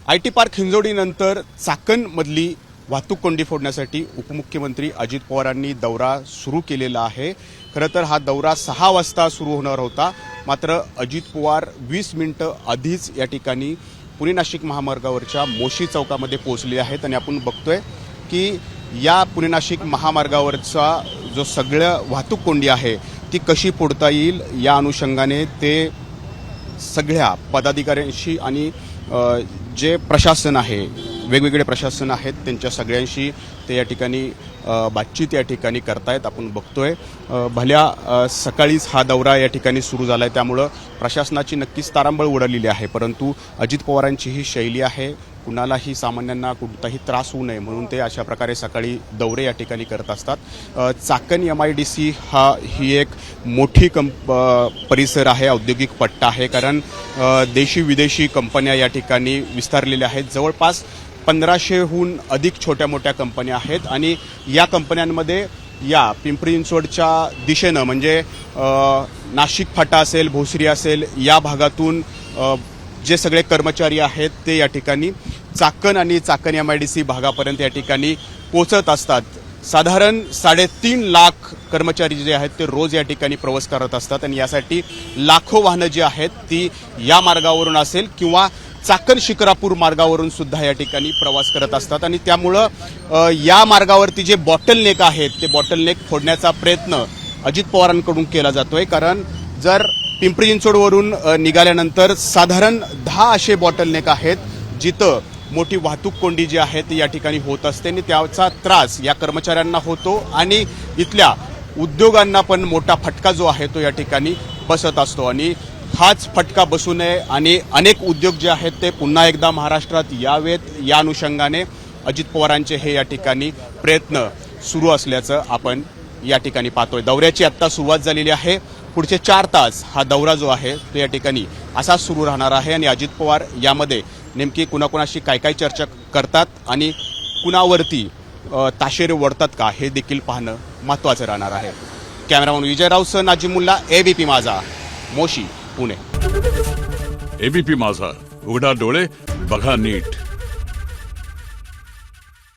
IT park हिंजवडीनंतर चाकणमधली वाहतूक कोंडी फोडण्यासाठी उपमुख्यमंत्री अजित पवारांनी दौरा सुरू केलेला आहे। खरं तर हा दौरा 6 वाजता सुरू होणार होता, मात्र अजित पवार 20 मिनिटं आधीच या ठिकाणी पुणे नाशिक महामार्गावरच्या मोशी चौकामध्ये पोहोचले आहेत आणि आपण बघतोय की या पुणे नाशिक महामार्गावरचा जो सगळं वाहतूक कोंडी आहे ती कशी फोडता येईल या अनुषंगाने ते सगळ्या पदाधिकाऱ्यांशी आणि जे प्रशासन आहे, वेगवेगळे प्रशासन आहेत, त्यांच्या सगळ्यांशी ते या ठिकाणी बातचीत या ठिकाणी करतायत। आपण बघतोय भल्या सकाळीच हा दौरा या ठिकाणी सुरू झालाय, त्यामुळं प्रशासनाची नक्कीच तारांबळ उडालेली आहे। परंतु अजित पवारांची ही शैली आहे, कुणालाही सामान्यांना कोणताही त्रास होऊ नये म्हणून ते अशा प्रकारे सकाळी दौरे या ठिकाणी करत असतात। चाकण MIDC ही एक मोठी परिसर आहे, औद्योगिक पट्टा आहे, कारण देशी विदेशी कंपन्या या ठिकाणी विस्तारलेल्या आहेत। जवळपास 1500हून अधिक छोट्या मोठ्या कंपन्या आहेत आणि या कंपन्यांमध्ये या पिंपरी चिंचवडच्या दिशेनं म्हणजे नाशिक फाटा असेल, भोसरी असेल, या भागातून जे सगळे कर्मचारी आहेत ते या ठिकाणी चाकण आणि चाकण MIDC भागापर्यंत या ठिकाणी पोहोचत असतात। साधारण 3.5 लाख कर्मचारी जे आहेत ते रोज या ठिकाणी प्रवास करत असतात आणि यासाठी लाखो वाहनं जी आहेत ती या मार्गावरून असेल किंवा चाकण शिक्रापूर मार्गावरून सुद्धा या ठिकाणी प्रवास करत असतात आणि त्यामुळं या मार्गावरती जे बॉटलनेक आहेत ते बॉटलनेक फोडण्याचा प्रयत्न अजित पवारांकडून केला जातोय। कारण जर पिंपरी चिंचवडवरून निघाल्यानंतर साधारण 10 असे बॉटलनेक आहेत जिथं मोठी वाहतूक कोंडी जी आहे ती या ठिकाणी होत असते आणि त्याचा त्रास या कर्मचाऱ्यांना होतो आणि इथल्या उद्योगांना पण मोठा फटका जो आहे तो या ठिकाणी बसत असतो आणि हाच फटका बसू नये आणि अनेक उद्योग जे आहेत ते पुन्हा एकदा महाराष्ट्रात यावेत या अनुषंगाने अजित पवारांचे हे या ठिकाणी प्रयत्न सुरू असल्याचं आपण या ठिकाणी पाहतोय। दौऱ्याची आत्ता सुरुवात झालेली आहे, पुढचे 4 तास हा दौरा जो आहे तो या ठिकाणी असा सुरू राहणार आहे आणि अजित पवार यामध्ये नेमकी कुणाकुणाशी काय काय चर्चा करतात आणि कुणावरती ताशेरे ओढतात का हे देखील पाहणं महत्त्वाचं राहणार आहे। कॅमेरामन विजय रावसह नाजिमुल्ला, ABP माझा, मोशी, पुणे। ABP माझा, उघडा डोळे बघा नीट।